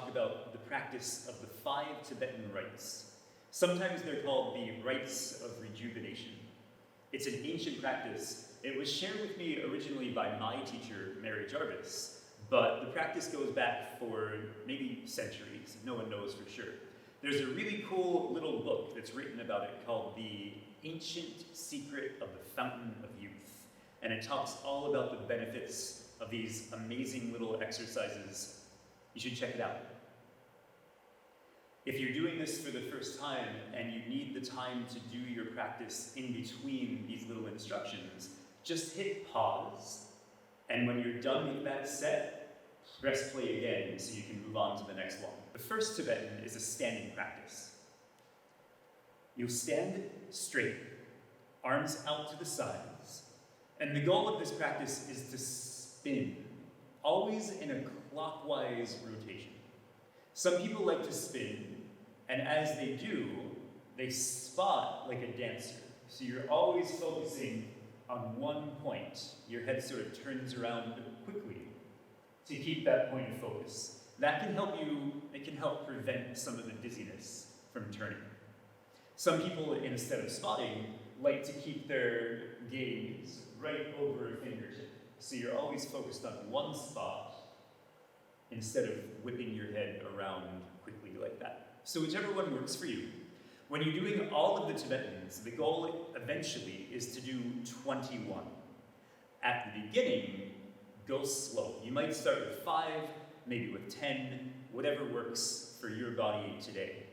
talk about the practice of the 5 Tibetan rites. Sometimes they're called the rites of rejuvenation. It's an ancient practice. It was shared with me originally by my teacher, Mary Jarvis, but the practice goes back for maybe centuries. No one knows for sure. There's a really cool little book that's written about it called The Ancient Secret of the Fountain of Youth. And it talks all about the benefits of these amazing little exercises. You should check it out. If you're doing this for the first time and you need the time to do your practice in between these little instructions, just hit pause, and when you're done with that set, press play again so you can move on to the next one. The first Tibetan is a standing practice. You'll stand straight, arms out to the sides, and the goal of this practice is to spin, always in a clockwise rotation. Some people like to spin, and as they do, they spot like a dancer. So you're always focusing on one point. Your head sort of turns around quickly to keep that point of focus. That can help you, it can help prevent some of the dizziness from turning. Some people, instead of spotting, like to keep their gaze right over a fingertip. So you're always focused on one spot instead of whipping your head around quickly like that. So whichever one works for you. When you're doing all of the Tibetans, the goal eventually is to do 21. At the beginning, go slow. You might start with 5, maybe with 10, whatever works for your body today.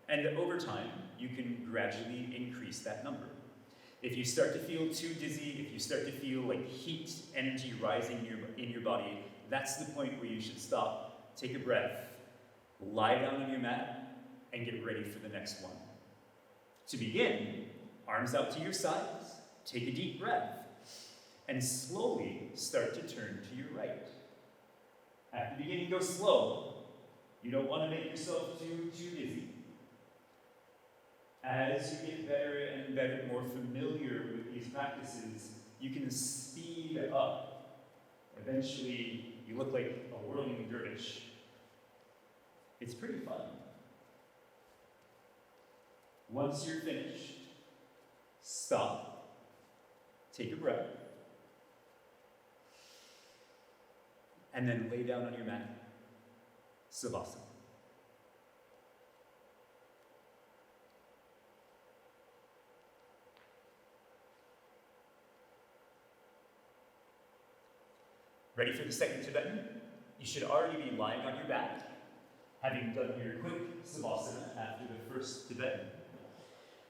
And over time, you can gradually increase that number. If you start to feel too dizzy, if you start to feel like heat, energy rising in your body, that's the point where you should stop, take a breath, lie down on your mat, and get ready for the next one. To begin, arms out to your sides, take a deep breath, and slowly start to turn to your right. At the beginning, go slow. You don't want to make yourself too dizzy. As you get better and better, more familiar with these practices, you can speed up. Eventually, you look like a whirling dervish. It's pretty fun. Once you're finished, stop, take a breath, and then lay down on your mat, savasana. Ready for the second Tibetan? You should already be lying on your back, having done your quick savasana after the first Tibetan.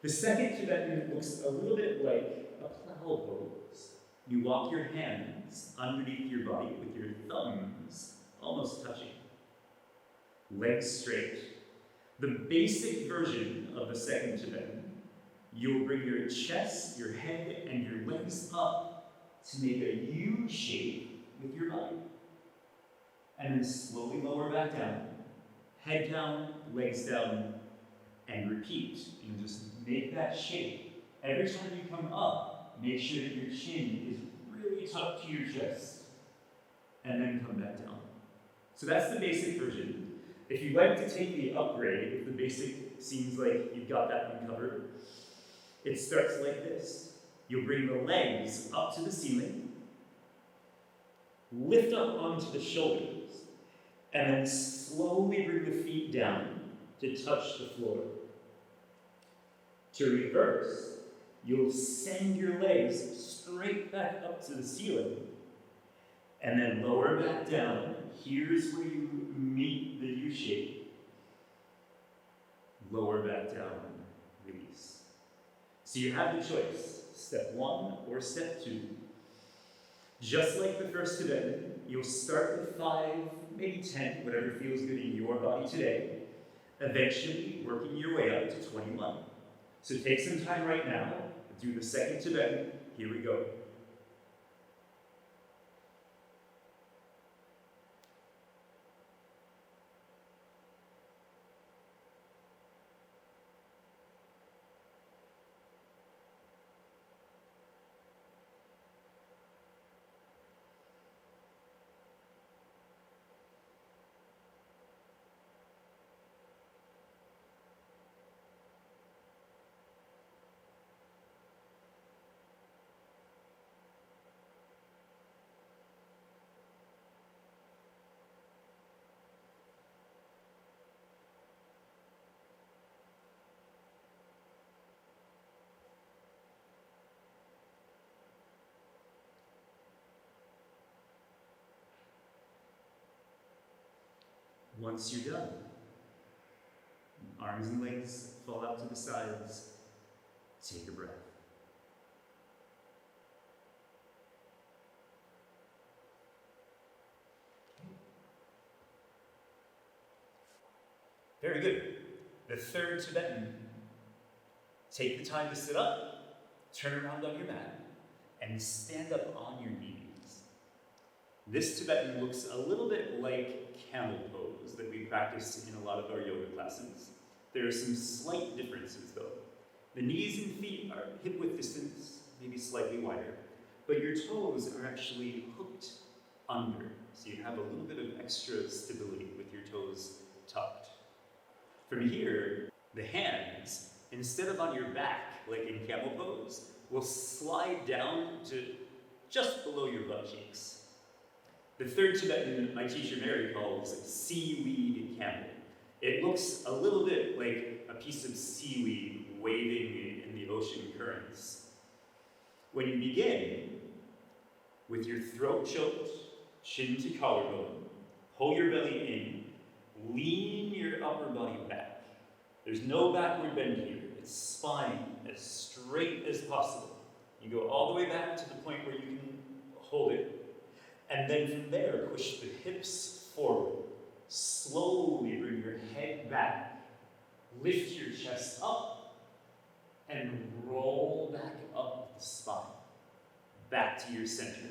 The second Tibetan looks a little bit like a plow pose. You walk your hands underneath your body with your thumbs almost touching. Legs straight. The basic version of the second Tibetan, you'll bring your chest, your head, and your legs up to make a U shape with your body. And then slowly lower back down, head down, legs down, and repeat. And just make that shape. Every time you come up, make sure that your chin is really tucked to your chest. And then come back down. So that's the basic version. If you'd like to take the upgrade, if the basic seems like you've got that one covered, it starts like this. You'll bring the legs up to the ceiling, lift up onto the shoulders, and then slowly bring the feet down to touch the floor. To reverse, you'll send your legs straight back up to the ceiling, and then lower back down. Here's where you meet the U shape. Lower back down, release. So you have the choice, step 1 or step 2. Just like the first Tibetan, you'll start with 5, maybe 10, whatever feels good in your body today, eventually working your way up to 21. So take some time right now, do the second Tibetan. Here we go. Once you're done, arms and legs fall out to the sides. Take a breath. Very good. The third Tibetan. Take the time to sit up, turn around on your mat, and stand up on your knees. This Tibetan looks a little bit like camel pose that we practice in a lot of our yoga classes. There are some slight differences though. The knees and feet are hip-width distance, maybe slightly wider, but your toes are actually hooked under, so you have a little bit of extra stability with your toes tucked. From here, the hands, instead of on your back, like in camel pose, will slide down to just below your butt cheeks. The third Tibetan my teacher Mary calls seaweed camel. It looks a little bit like a piece of seaweed waving in the ocean currents. When you begin, with your throat choked, chin to collarbone, pull your belly in, lean your upper body back. There's no backward bend here. It's spine as straight as possible. You go all the way back to the point where you can hold it. And then from there, push the hips forward. Slowly bring your head back. Lift your chest up and roll back up the spine. Back to your center.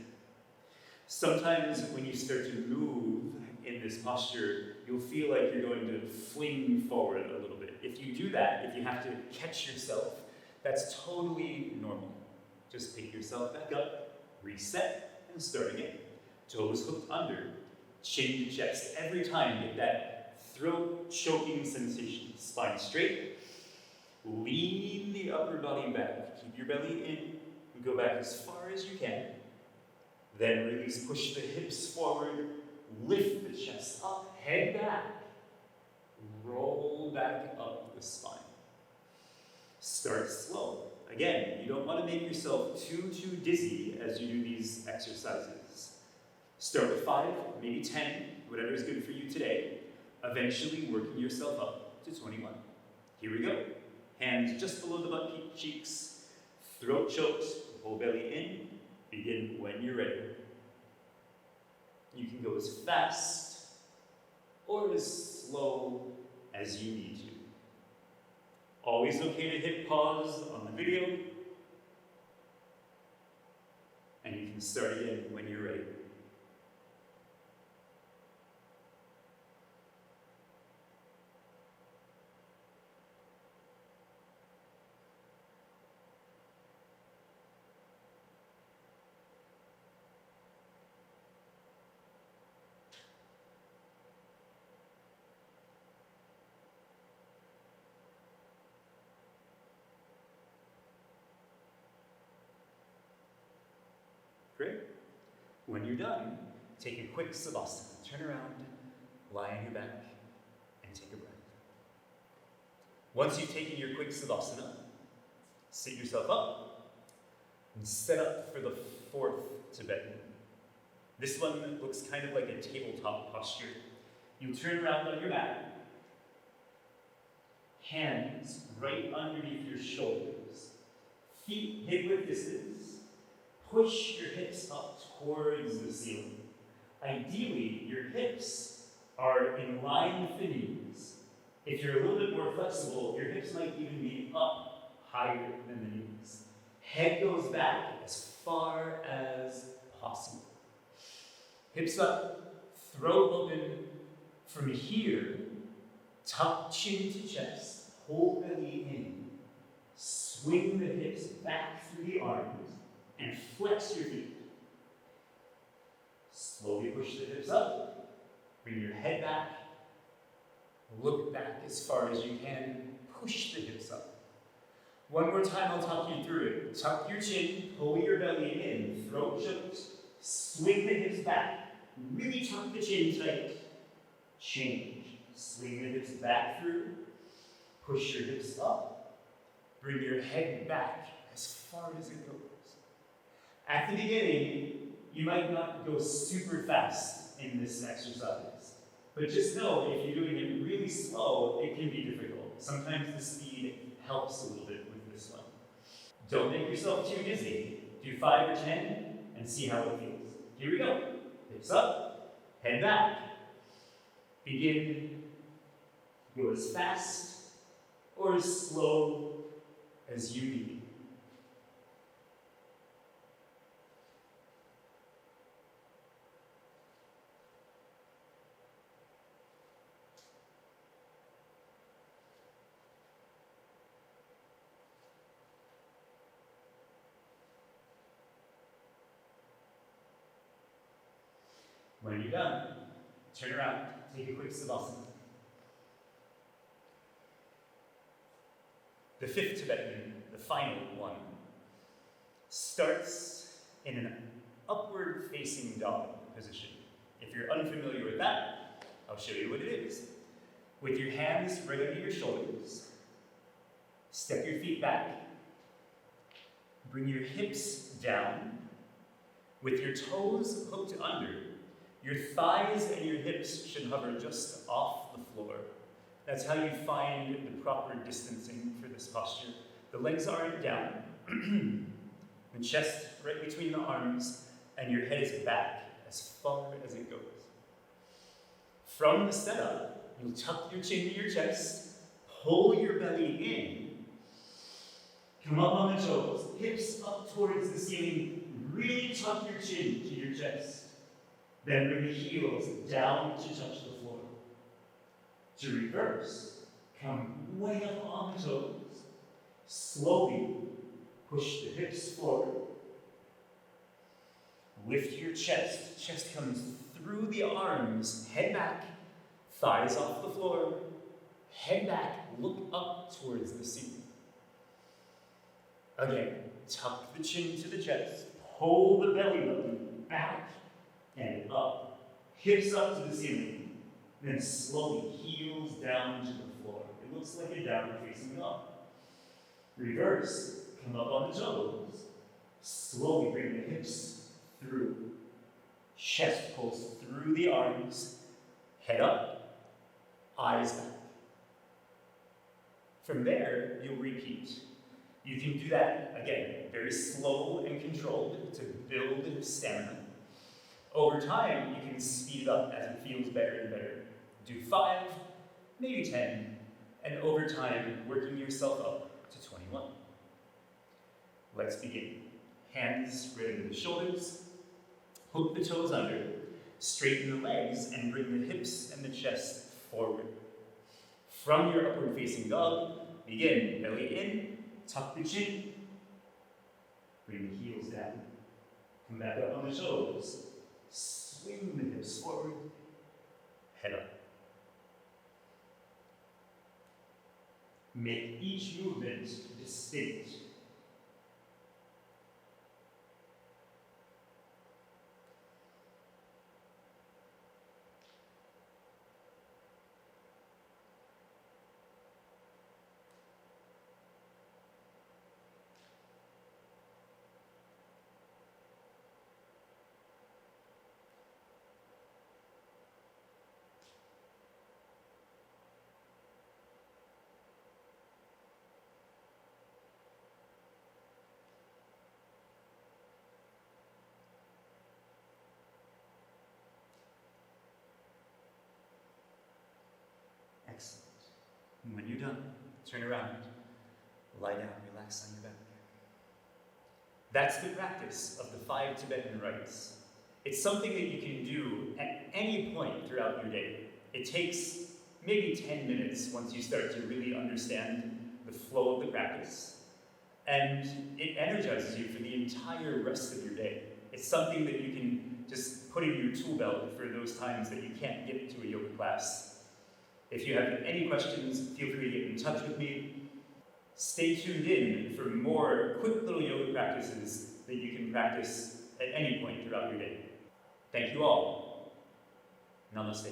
Sometimes when you start to move in this posture, you'll feel like you're going to fling forward a little bit. If you do that, if you have to catch yourself, that's totally normal. Just pick yourself back up, reset, and start again. Toes hooked under, chin to chest. Every time, get that throat choking sensation. Spine straight. Lean the upper body back. Keep your belly in. And go back as far as you can. Then release, push the hips forward. Lift the chest up, head back. Roll back up the spine. Start slow. Again, you don't want to make yourself too dizzy as you do these exercises. Start with 5, maybe 10, whatever is good for you today. Eventually working yourself up to 21. Here we go. Hands just below the butt cheeks. Throat choked, whole belly in. Begin when you're ready. You can go as fast or as slow as you need to. Always okay to hit pause on the video. And you can start again when you're ready. Great. When you're done, take a quick savasana. Turn around, lie on your back, and take a breath. Once you've taken your quick savasana, sit yourself up and set up for the fourth Tibetan. This one looks kind of like a tabletop posture. You turn around on your mat, hands right underneath your shoulders, feet hip-width distance. Push your hips up towards the ceiling. Ideally, your hips are in line with the knees. If you're a little bit more flexible, your hips might even be up higher than the knees. Head goes back as far as possible. Hips up, throat open. From here, tuck chin to chest, hold belly in. Swing the hips back through the arms. And flex your feet. Slowly push the hips up. Bring your head back. Look back as far as you can. Push the hips up. One more time, I'll talk you through it. Tuck your chin, pull your belly in, throat choked. Swing the hips back. Really tuck the chin tight. Change. Swing the hips back through. Push your hips up. Bring your head back as far as it goes. At the beginning, you might not go super fast in this exercise. But just know, if you're doing it really slow, it can be difficult. Sometimes the speed helps a little bit with this one. Don't make yourself too dizzy. Do 5 or 10 and see how it feels. Here we go. Hips up, head back. Begin. Go as fast or as slow as you need. When you're done, turn around, take a quick savasana. The 5th Tibetan, the final one, starts in an upward-facing dog position. If you're unfamiliar with that, I'll show you what it is. With your hands right under your shoulders, step your feet back, bring your hips down, with your toes hooked under. Your thighs and your hips should hover just off the floor. That's how you find the proper distancing for this posture. The legs aren't down. The chest right between the arms, and your head is back as far as it goes. From the setup, you'll tuck your chin to your chest, pull your belly in, come up on the toes, hips up towards the ceiling, really tuck your chin to your chest. Then bring the heels down to touch the floor. To reverse, come way up on the toes. Slowly push the hips forward. Lift your chest. Chest comes through the arms. Head back. Thighs off the floor. Head back. Look up towards the ceiling. Again, tuck the chin to the chest. Pull the belly button back and up. Hips up to the ceiling. Then slowly heels down to the floor. It looks like a downward facing dog. Reverse, come up on the toes. Slowly bring the hips through. Chest pulls through the arms. Head up, eyes back. From there, you'll repeat. You can do that, again, very slow and controlled to build stamina. Over time, you can speed it up as it feels better and better. Do 5, maybe 10, and over time, working yourself up to 21. Let's begin. Hands right under the shoulders, hook the toes under, straighten the legs, and bring the hips and the chest forward. From your upward facing dog, begin, belly in, tuck the chin, bring the heels down, come back up on the toes, swing the hips forward, head up. Make each movement distinct. Excellent. And when you're done, turn around, lie down, relax on your back. That's the practice of the 5 Tibetan Rites. It's something that you can do at any point throughout your day. It takes maybe 10 minutes once you start to really understand the flow of the practice. And it energizes you for the entire rest of your day. It's something that you can just put in your tool belt for those times that you can't get to a yoga class. If you have any questions, feel free to get in touch with me. Stay tuned in for more quick little yoga practices that you can practice at any point throughout your day. Thank you all. Namaste.